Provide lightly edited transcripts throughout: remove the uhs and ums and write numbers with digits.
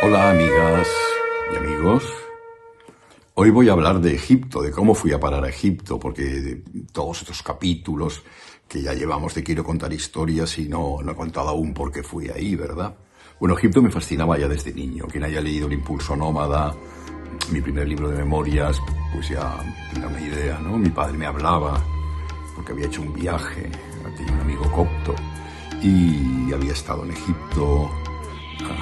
Hola amigas y amigos, hoy voy a hablar de Egipto, de cómo fui a parar a Egipto, porque de todos estos capítulos que ya llevamos de quiero contar historias y no he contado aún por qué fui ahí, ¿verdad? Bueno, Egipto me fascinaba ya desde niño. Quien haya leído El impulso nómada, mi primer libro de memorias, pues ya tendrá una idea, ¿no? Mi padre me hablaba porque había hecho un viaje, tenía un amigo copto y había estado en Egipto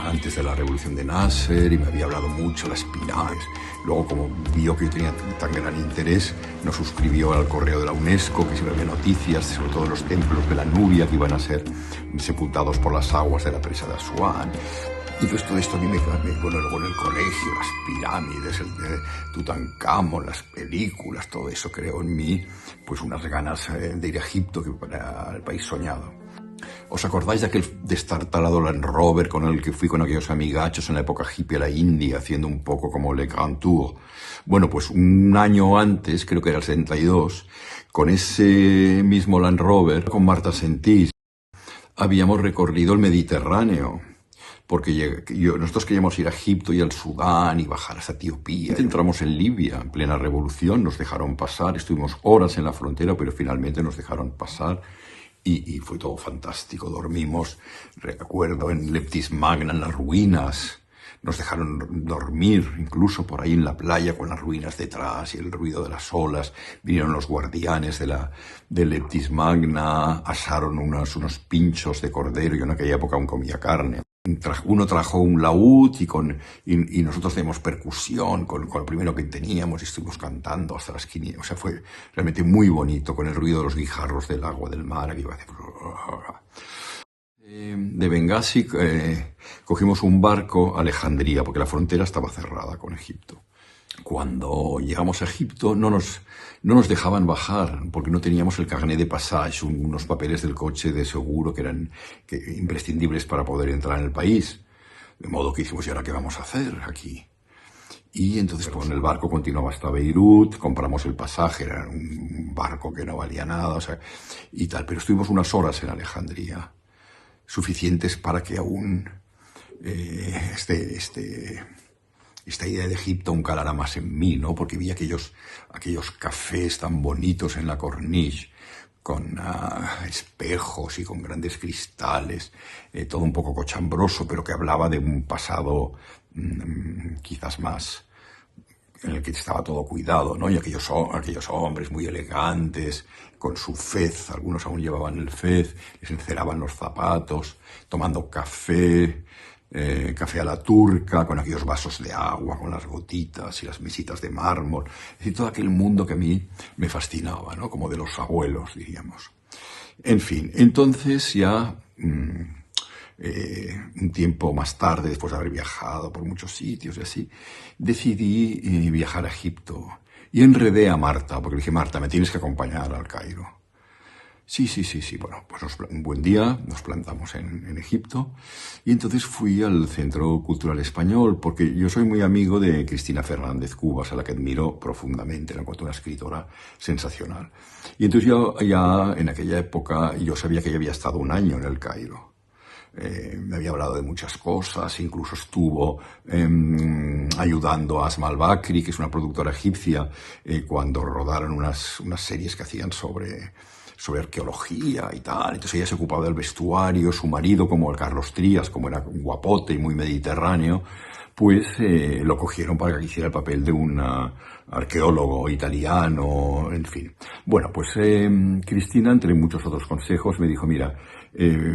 antes de la revolución de Nasser y me había hablado mucho de las pirámides. Luego, como vio que yo tenía tan gran interés, nos suscribió al correo de la UNESCO, que siempre había noticias, sobre todo de los templos de la Nubia que iban a ser sepultados por las aguas de la presa de Asuán. Y pues todo esto a mí bueno, luego en el colegio, las pirámides, el de Tutankamón, las películas, todo eso creó en mí pues unas ganas de ir a Egipto, que para el país soñado. ¿Os acordáis de aquel destartalado Land Rover con el que fui con aquellos amigachos en la época hippie a la India, haciendo un poco como Le Grand Tour? Bueno, pues un año antes, creo que era el 72, con ese mismo Land Rover, con Marta Sentís, habíamos recorrido el Mediterráneo. Porque nosotros queríamos ir a Egipto y al Sudán y bajar hasta Etiopía. Entramos en Libia, en plena revolución, nos dejaron pasar, estuvimos horas en la frontera, pero finalmente nos dejaron pasar. Y fue todo fantástico. Dormimos, recuerdo, en Leptis Magna, en las ruinas. Nos dejaron dormir, incluso por ahí en la playa, con las ruinas detrás y el ruido de las olas. Vinieron los guardianes de Leptis Magna, asaron unos pinchos de cordero. Yo en aquella época aún comía carne. Uno trajo un laúd y nosotros teníamos percusión con lo primero que teníamos y estuvimos cantando hasta las 500. O sea, fue realmente muy bonito con el ruido de los guijarros del agua del mar. Aquí iba a hacer... De Bengasi cogimos un barco a Alejandría porque la frontera estaba cerrada con Egipto. Cuando llegamos a Egipto no nos dejaban bajar porque no teníamos el carnet de passage, unos papeles del coche de seguro que eran imprescindibles para poder entrar en el país. De modo que dijimos, ¿y ahora qué vamos a hacer aquí? Y entonces pues, el barco continuaba hasta Beirut, compramos el pasaje, era un barco que no valía nada, o sea, y tal. Pero estuvimos unas horas en Alejandría, suficientes para que aún esta idea de Egipto aún calara más en mí, ¿no? Porque vi aquellos cafés tan bonitos en la Corniche, con espejos y con grandes cristales, todo un poco cochambroso, pero que hablaba de un pasado quizás más en el que estaba todo cuidado, ¿no? Y aquellos hombres muy elegantes, con su fez, algunos aún llevaban el fez, les enceraban los zapatos, tomando café a la turca, con aquellos vasos de agua, con las gotitas y las mesitas de mármol. Es decir, todo aquel mundo que a mí me fascinaba, ¿no? Como de los abuelos, diríamos. En fin, entonces ya... un tiempo más tarde, después de haber viajado por muchos sitios y así, decidí viajar a Egipto. Y enredé a Marta, porque le dije, Marta, me tienes que acompañar al Cairo. Sí. Bueno, pues un buen día nos plantamos en Egipto y entonces fui al Centro Cultural Español, porque yo soy muy amigo de Cristina Fernández Cubas, a la que admiro profundamente, la encuentro una escritora sensacional. Y entonces yo ya en aquella época, yo sabía que ella había estado un año en el Cairo. Me había hablado de muchas cosas, incluso estuvo ayudando a Asma al-Bakri, que es una productora egipcia, cuando rodaron unas series que hacían sobre arqueología y tal. Entonces ella se ocupaba del vestuario, su marido, como el Carlos Trías, como era un guapote y muy mediterráneo, pues lo cogieron para que hiciera el papel de un arqueólogo italiano, en fin. Bueno, pues Cristina, entre muchos otros consejos, me dijo, mira,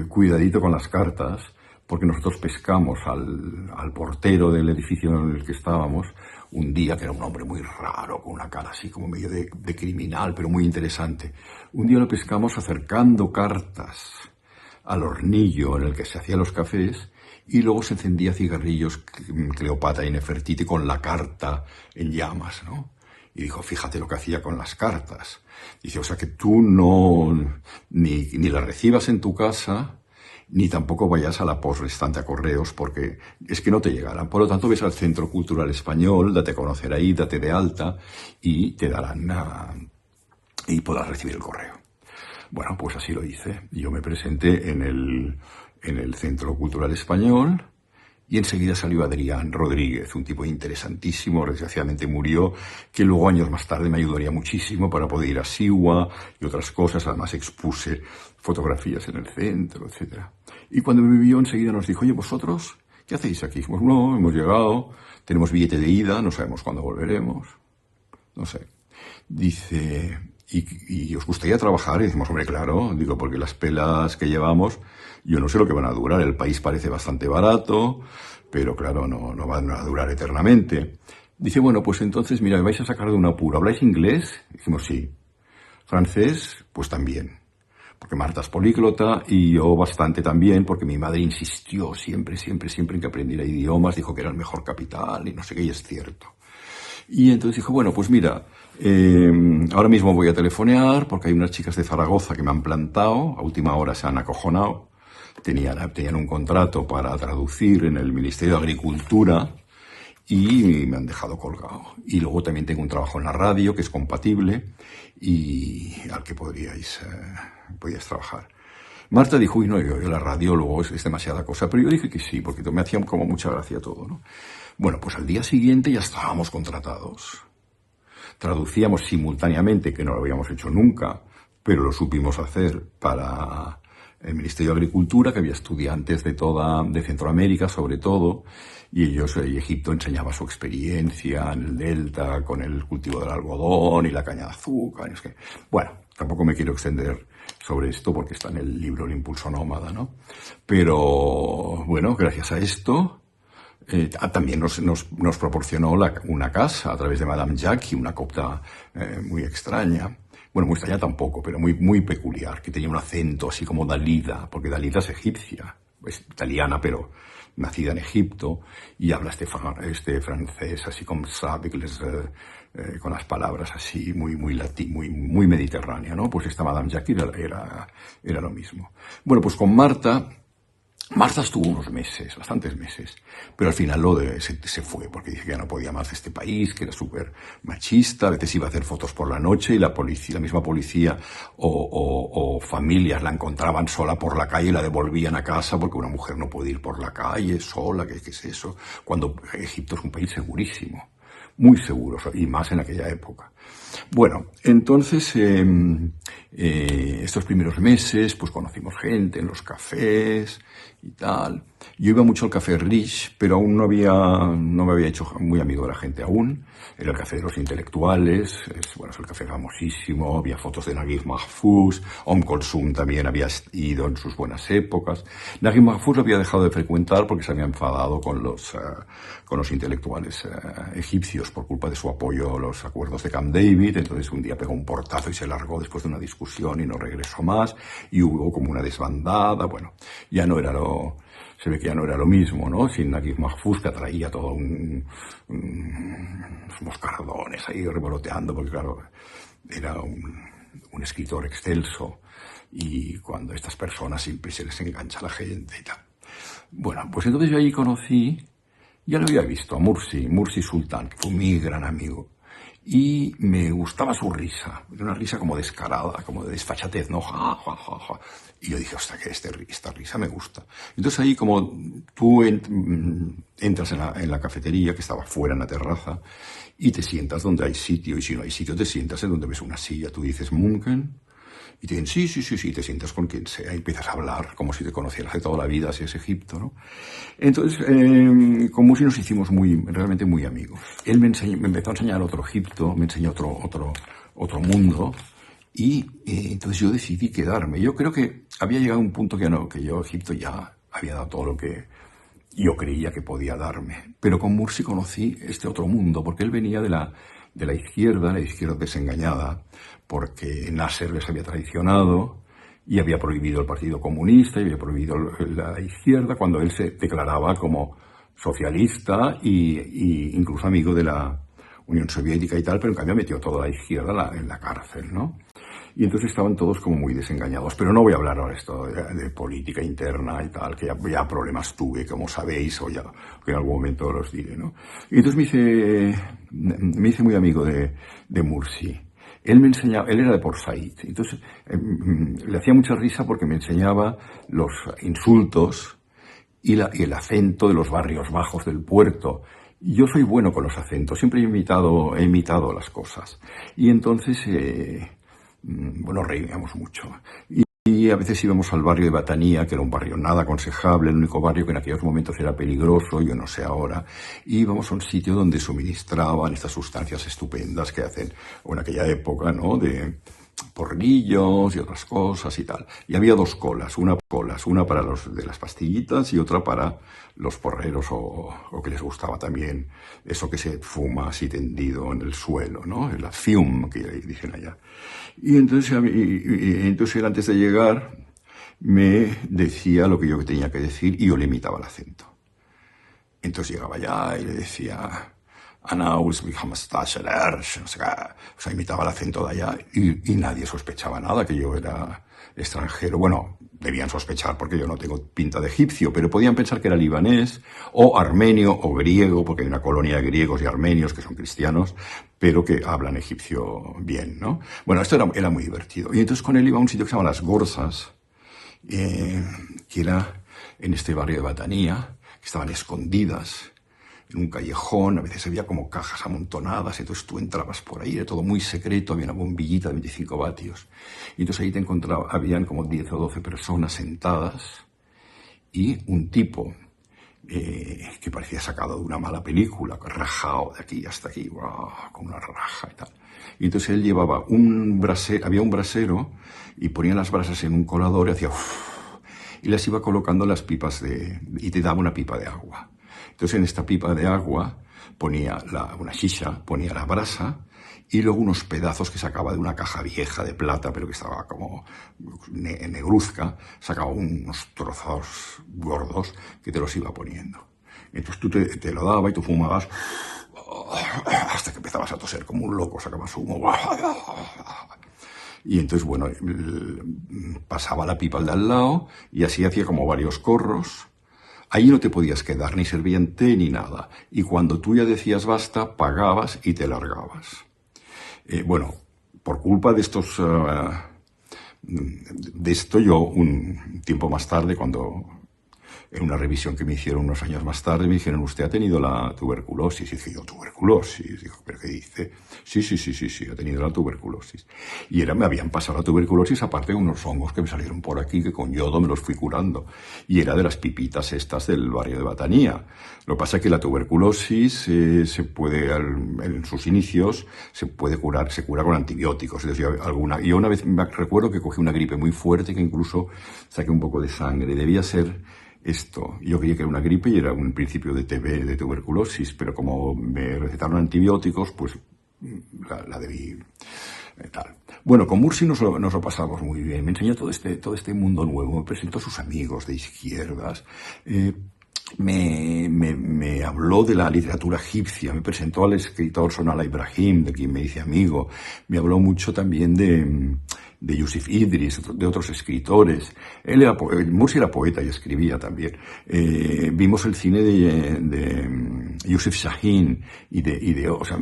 cuidadito con las cartas, porque nosotros pescamos al portero del edificio en el que estábamos un día, que era un hombre muy raro, con una cara así como medio de criminal, pero muy interesante. Un día lo pescamos acercando cartas al hornillo en el que se hacían los cafés, y luego se encendía cigarrillos Cleopatra y Nefertiti con la carta en llamas, ¿no? Y dijo, fíjate lo que hacía con las cartas. Dice, o sea que tú ni las recibas en tu casa, ni tampoco vayas a la post restante a correos, porque es que no te llegarán. Por lo tanto, ves al Centro Cultural Español, date a conocer ahí, date de alta, y te darán y podrás recibir el correo. Bueno, pues así lo hice. Yo me presenté en el Centro Cultural Español y enseguida salió Adrián Rodríguez, un tipo interesantísimo, desgraciadamente murió, que luego años más tarde me ayudaría muchísimo para poder ir a Siwa y otras cosas. Además expuse fotografías en el centro, etc. Y cuando me vio enseguida nos dijo, oye, ¿vosotros qué hacéis aquí? Dijimos, no, hemos llegado, tenemos billete de ida, no sabemos cuándo volveremos. No sé. Dice, ¿y os gustaría trabajar? Y decimos, hombre, claro, digo, porque las pelas que llevamos, yo no sé lo que van a durar. El país parece bastante barato, pero claro, no van a durar eternamente. Dice, bueno, pues entonces, mira, me vais a sacar de un apuro. ¿Habláis inglés? Dijimos, sí. ¿Francés? Pues también. Porque Marta es políglota y yo bastante también, porque mi madre insistió siempre en que aprendiera idiomas, dijo que era el mejor capital y no sé qué, y es cierto. Y entonces dijo, bueno, pues mira, ahora mismo voy a telefonear porque hay unas chicas de Zaragoza que me han plantado, a última hora se han acojonado, tenían un contrato para traducir en el Ministerio de Agricultura y me han dejado colgado. Y luego también tengo un trabajo en la radio que es compatible y al que podíais trabajar. Marta dijo, uy, no, yo la radio luego es demasiada cosa, pero yo dije que sí, porque me hacía como mucha gracia todo, ¿no? Bueno, pues al día siguiente ya estábamos contratados. Traducíamos simultáneamente, que no lo habíamos hecho nunca, pero lo supimos hacer para el Ministerio de Agricultura, que había estudiantes de Centroamérica sobre todo, y Egipto enseñaba su experiencia en el delta con el cultivo del algodón y la caña de azúcar. Y es que, bueno, tampoco me quiero extender sobre esto porque está en el libro El Impulso Nómada, ¿no? Pero, bueno, gracias a esto, también nos proporcionó una casa a través de Madame Jackie, una copta muy extraña. Bueno, muy extraña tampoco, pero muy peculiar, que tenía un acento así como Dalida, porque Dalida es egipcia, es italiana, pero nacida en Egipto, y habla este francés así como con las palabras así muy latín, muy mediterránea, ¿no? Pues esta Madame Jackie era lo mismo. Bueno, pues con Marta estuvo unos meses, bastantes meses, pero al final se fue porque dije que ya no podía más de este país, que era súper machista. A veces iba a hacer fotos por la noche y la misma policía o familias la encontraban sola por la calle y la devolvían a casa porque una mujer no puede ir por la calle sola, ¿qué es eso? Cuando Egipto es un país segurísimo, muy seguro, y más en aquella época. Bueno, entonces estos primeros meses pues conocimos gente en los cafés y tal. Yo iba mucho al Café Rich, pero aún no me había hecho muy amigo de la gente aún. Era el café de los intelectuales, es el café famosísimo, había fotos de Naguib Mahfouz, Kulthum también había ido en sus buenas épocas. Naguib Mahfouz lo había dejado de frecuentar porque se había enfadado con los intelectuales egipcios por culpa de su apoyo a los acuerdos de Camp David. Entonces un día pegó un portazo y se largó después de una discusión y no regresó más, y hubo como una desbandada. Bueno, se ve que ya no era lo mismo, ¿no? Sin Naguib Mahfouz, que atraía todo unos moscardones ahí revoloteando, porque claro, era un escritor excelso, y cuando estas personas siempre se les engancha a la gente y tal. Bueno, pues entonces yo allí conocí, ya lo había visto, a Mursi Sultan, que fue mi gran amigo. Y me gustaba su risa, era una risa como descarada, como de desfachatez, ¿no? Ja, ja, ja, ja. Y yo dije, hostia, que esta risa me gusta. Entonces ahí como tú entras en la cafetería, que estaba fuera en la terraza, y te sientas donde hay sitio, y si no hay sitio te sientas en donde ves una silla. Tú dices Munken, Y te dicen, sí, sí, sí, sí, te sientas con quien sea, y empiezas a hablar como si te conocieras de toda la vida, si es Egipto, ¿no? Entonces, con Mursi nos hicimos realmente muy amigos. Él me empezó a enseñar otro Egipto, me enseñó otro mundo, y entonces yo decidí quedarme. Yo creo que había llegado a un punto que yo Egipto ya había dado todo lo que yo creía que podía darme. Pero con Mursi conocí este otro mundo, porque él venía de la izquierda desengañada, porque Nasser les había traicionado y había prohibido el Partido Comunista y había prohibido la izquierda cuando él se declaraba como socialista y incluso amigo de la Unión Soviética y tal, pero en cambio metió toda la izquierda en la cárcel, ¿no? Y entonces estaban todos como muy desengañados. Pero no voy a hablar ahora esto de política interna y tal, que ya problemas tuve, como sabéis, o ya que en algún momento los diré, ¿no? Y entonces me hice muy amigo de Mursi. Él me enseñaba, él era de Port Said, entonces le hacía mucha risa porque me enseñaba los insultos y el acento de los barrios bajos del puerto. Yo soy bueno con los acentos, siempre he imitado las cosas. Y entonces, bueno, reíamos mucho. Y a veces íbamos al barrio de Batanía, que era un barrio nada aconsejable, el único barrio que en aquellos momentos era peligroso, yo no sé ahora. Y íbamos a un sitio donde suministraban estas sustancias estupendas que hacen, o en aquella época, ¿no?, de porrillos y otras cosas y tal. Y había dos colas, una para los de las pastillitas y otra para los porreros o que les gustaba también eso que se fuma así tendido en el suelo, ¿no? La fium, que dicen allá. Y entonces, entonces él antes de llegar me decía lo que yo tenía que decir y yo le imitaba el acento. Entonces llegaba allá y le decía, Ana, no sé qué, o sea, imitaba el acento de allá y nadie sospechaba nada, que yo era extranjero. Bueno, debían sospechar porque yo no tengo pinta de egipcio, pero podían pensar que era libanés o armenio o griego, porque hay una colonia de griegos y armenios que son cristianos, pero que hablan egipcio bien, ¿no? Bueno, esto era muy divertido. Y entonces con él iba a un sitio que se llama Las Gorzas, que era en este barrio de Batanía, que estaban escondidas en un callejón, a veces había como cajas amontonadas, entonces tú entrabas por ahí, era todo muy secreto, había una bombillita de 25 vatios, y entonces ahí te encontraba, habían como 10 o 12 personas sentadas, y un tipo que parecía sacado de una mala película, rajado de aquí hasta aquí, ¡wow!, con una raja y tal. Y entonces él llevaba había un brasero, y ponía las brasas en un colador y hacía y las iba colocando en las pipas y te daba una pipa de agua. Entonces en esta pipa de agua ponía una shisha, ponía la brasa y luego unos pedazos que sacaba de una caja vieja de plata, pero que estaba como negruzca, sacaba unos trozos gordos que te los iba poniendo. Entonces tú te lo daba y tú fumabas hasta que empezabas a toser como un loco, sacabas humo. Y entonces, bueno, pasaba la pipa al de al lado y así hacía como varios corros. Ahí no te podías quedar, ni servían té ni nada. Y cuando tú ya decías basta, pagabas y te largabas. Bueno, por culpa de esto yo, un tiempo más tarde, en una revisión que me hicieron unos años más tarde, me dijeron, usted ha tenido la tuberculosis. Y dije yo, ¿tuberculosis? Dijo, ¿pero qué dice? Sí, ha tenido la tuberculosis. Y me habían pasado la tuberculosis, aparte de unos hongos que me salieron por aquí, que con yodo me los fui curando. Y era de las pipitas estas del barrio de Batanía. Lo que pasa es que la tuberculosis se puede, en sus inicios, se cura con antibióticos. Entonces, yo una vez me recuerdo que cogí una gripe muy fuerte, que incluso saqué un poco de sangre. Debía ser esto. Yo creía que era una gripe y era un principio de TB, de tuberculosis, pero como me recetaron antibióticos, pues la debí tal. Bueno, con Mursi nos lo pasamos muy bien. Me enseñó todo este mundo nuevo, me presentó a sus amigos de izquierdas, me habló de la literatura egipcia, me presentó al escritor Sonala Ibrahim, de quien me hice amigo, me habló mucho también de Yusuf Idris, de otros escritores. Mursi era poeta y escribía también. Vimos el cine de Yusuf Shahin o sea,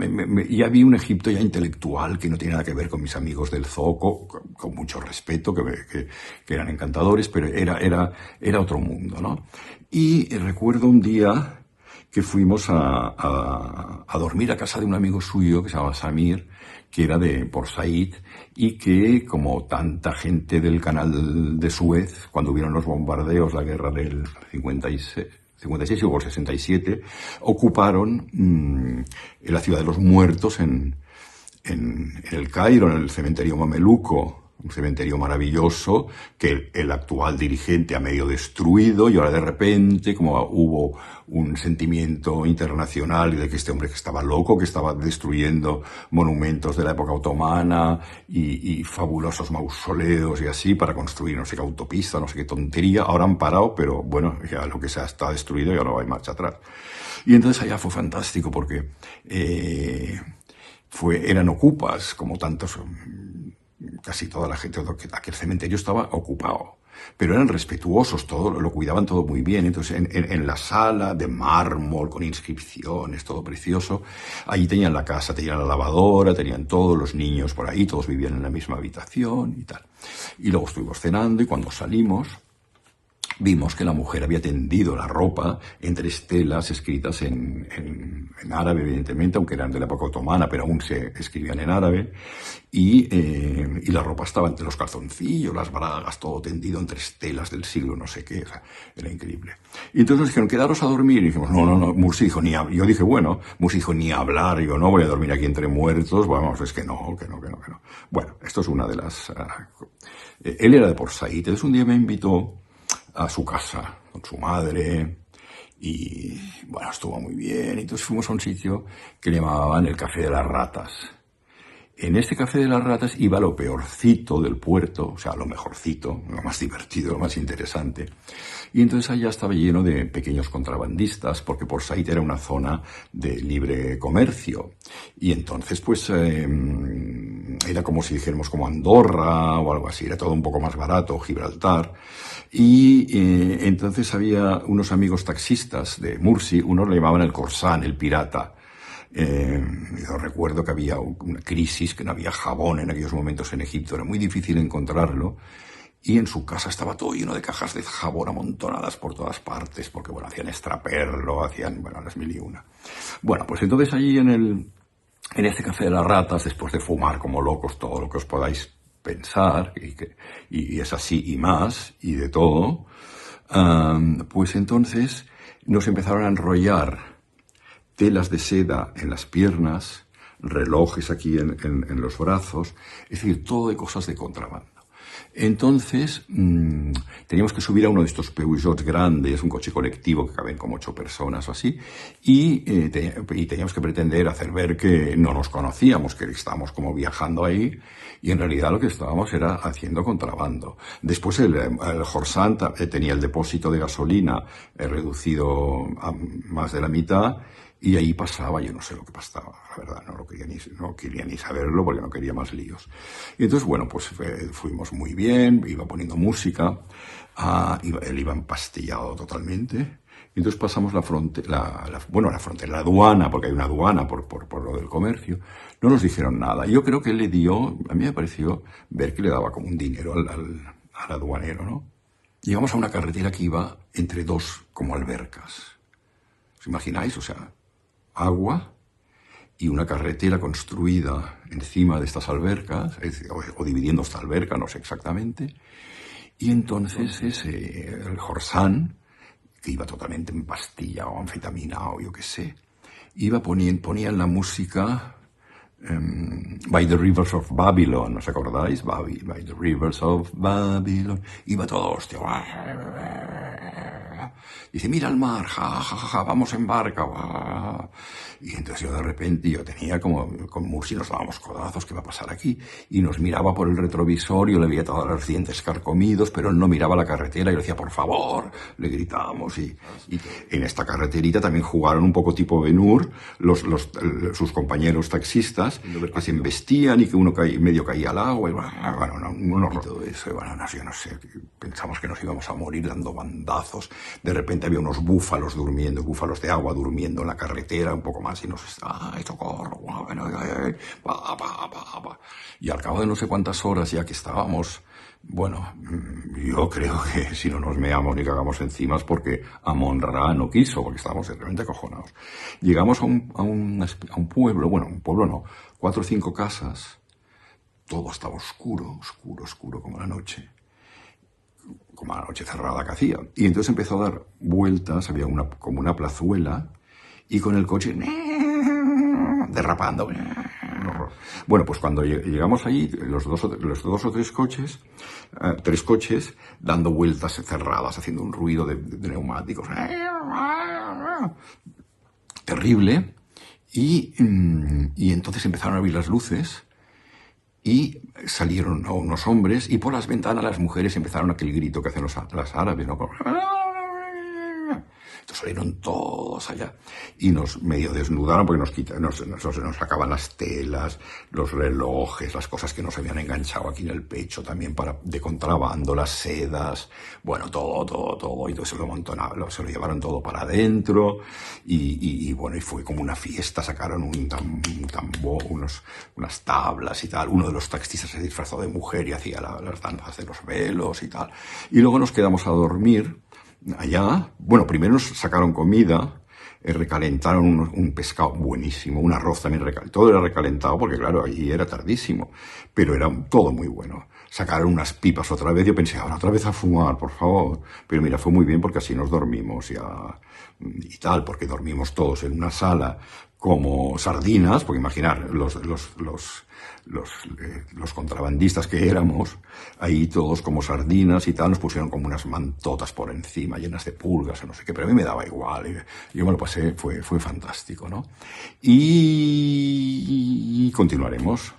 ya vi un Egipto ya intelectual que no tiene nada que ver con mis amigos del Zoco, con mucho respeto, que eran encantadores, pero era otro mundo, ¿no? Y recuerdo un día que fuimos a dormir a casa de un amigo suyo que se llamaba Samir, que era de Port Said, y que, como tanta gente del canal de Suez, cuando hubieron los bombardeos, la guerra del 56 o el 67, ocuparon la ciudad de los muertos en el Cairo, en el cementerio mameluco, un cementerio maravilloso que el actual dirigente ha medio destruido, y ahora de repente, como hubo un sentimiento internacional de que este hombre que estaba loco, que estaba destruyendo monumentos de la época otomana y fabulosos mausoleos y así para construir no sé qué autopista, no sé qué tontería, ahora han parado, pero bueno, ya lo que sea está destruido y ahora no hay marcha atrás. Y entonces allá fue fantástico porque eran ocupas, como tantos, casi toda la gente, aquel cementerio estaba ocupado, pero eran respetuosos, todo lo cuidaban todo muy bien. Entonces en la sala de mármol con inscripciones, todo precioso, allí tenían la casa, tenían la lavadora, tenían todos los niños por ahí, todos vivían en la misma habitación y tal. Y luego estuvimos cenando, y cuando salimos vimos que la mujer había tendido la ropa en 3 telas escritas en árabe, evidentemente, aunque eran de la época otomana, pero aún se escribían en árabe, y la ropa estaba entre los calzoncillos, las bragas, todo tendido en 3 telas del siglo no sé qué, o sea, era increíble. Y entonces nos dijeron, quedaros a dormir, y dijimos, no, Mursi dijo, ni hablar. Yo dije, bueno, Mursi dijo, ni hablar, yo no voy a dormir aquí entre muertos, vamos, es que no. Bueno, esto es una de las... él era de Port Said, entonces un día me invitó a su casa con su madre y bueno, estuvo muy bien. Entonces fuimos a un sitio que le llamaban el Café de las Ratas. En este Café de las Ratas iba lo peorcito del puerto, o sea, lo mejorcito, lo más divertido, lo más interesante. Y entonces allá estaba lleno de pequeños contrabandistas, porque Port Said era una zona de libre comercio. Y entonces, pues, era como si dijéramos como Andorra o algo así, era todo un poco más barato, Gibraltar. Y entonces había unos amigos taxistas de Mursi, unos le llamaban el Corsán, el pirata. Yo recuerdo que había una crisis, que no había jabón en aquellos momentos en Egipto, era muy difícil encontrarlo, y en su casa estaba todo lleno de cajas de jabón amontonadas por todas partes, porque bueno, hacían extraperlo, hacían, bueno, las mil y una. Bueno, pues entonces allí en este Café de las Ratas, después de fumar como locos todo lo que os podáis pensar, y es así y más, y de todo, pues entonces nos empezaron a enrollar telas de seda en las piernas, relojes aquí en los brazos, es decir, todo de cosas de contrabando. Entonces, teníamos que subir a uno de estos Peugeots grandes, un coche colectivo que caben como 8 personas o así, y teníamos que pretender hacer ver que no nos conocíamos, que estábamos como viajando ahí, y en realidad lo que estábamos era haciendo contrabando. Después el Jorsan tenía el depósito de gasolina reducido a más de la mitad, y ahí pasaba, yo no sé lo que pasaba, la verdad, no quería ni saberlo porque no quería más líos. Y entonces, bueno, pues fuimos muy bien, iba poniendo música, él iba empastillado totalmente. Y entonces pasamos la frontera, la aduana, porque hay una aduana por lo del comercio. No nos dijeron nada. Yo creo que él le dio, a mí me pareció ver que le daba como un dinero al aduanero, ¿no? Llegamos a una carretera que iba entre 2 como albercas. ¿Os imagináis? O sea, agua y una carretera construida encima de estas albercas, o dividiendo esta alberca, no sé exactamente. Y entonces el Jorsan, que iba totalmente empastillado, anfetaminado, yo qué sé, ponía en la música By the Rivers of Babylon, ¿os acordáis? By the Rivers of Babylon. Iba todo, hostia. Dice, mira el mar, vamos en barca. Y entonces yo de repente, yo tenía como, con Mursi nos dábamos codazos, ¿qué va a pasar aquí? Y nos miraba por el retrovisor, yo le veía todos los dientes carcomidos, pero él no miraba la carretera, y yo le decía, por favor, le gritábamos. Y en esta carreterita también jugaron un poco tipo Ben-Hur, sus compañeros taxistas, que se embestían y que uno medio caía al agua, y bueno, y todo eso, y bueno, yo no sé, pensamos que nos íbamos a morir dando bandazos, de repente repente había unos búfalos durmiendo, búfalos de agua durmiendo en la carretera, un poco más, y nos ¡ay, socorro! Bueno, y al cabo de no sé cuántas horas ya que estábamos, bueno, yo creo que si no nos meamos ni cagamos encima es porque Amon-Ra no quiso, porque estábamos realmente acojonados. Llegamos a un pueblo, bueno, un pueblo no, 4 o 5 casas, todo estaba oscuro, oscuro, oscuro como la noche cerrada que hacía. Y entonces empezó a dar vueltas, había como una plazuela, y con el coche derrapando. Bueno, pues cuando llegamos allí, los dos o tres coches, dando vueltas cerradas, haciendo un ruido de neumáticos. Terrible. Y entonces empezaron a abrir las luces, y salieron unos hombres, y por las ventanas las mujeres empezaron aquel grito que hacen las árabes, ¿no? Entonces salieron todos allá y nos medio desnudaron porque nos sacaban las telas, los relojes, las cosas que nos habían enganchado aquí en el pecho también de contrabando, las sedas, bueno, todo, y todo se lo llevaron todo para adentro, y bueno, y fue como una fiesta, sacaron un tambor, unas tablas y tal, uno de los taxistas se disfrazó de mujer y hacía las danzas de los velos y tal, y luego nos quedamos a dormir allá. Bueno, primero nos sacaron comida, recalentaron un pescado buenísimo, un arroz también recalentado, todo era recalentado porque claro, allí era tardísimo, pero era todo muy bueno. Sacaron unas pipas otra vez, yo pensé, ahora otra vez a fumar, por favor, pero mira, fue muy bien porque así nos dormimos ya, y tal, porque dormimos todos en una sala como sardinas, porque imaginar, los contrabandistas que éramos, ahí todos como sardinas y tal, nos pusieron como unas mantotas por encima, llenas de pulgas o no sé qué, pero a mí me daba igual, yo me lo pasé, fue fantástico, ¿no? Y continuaremos.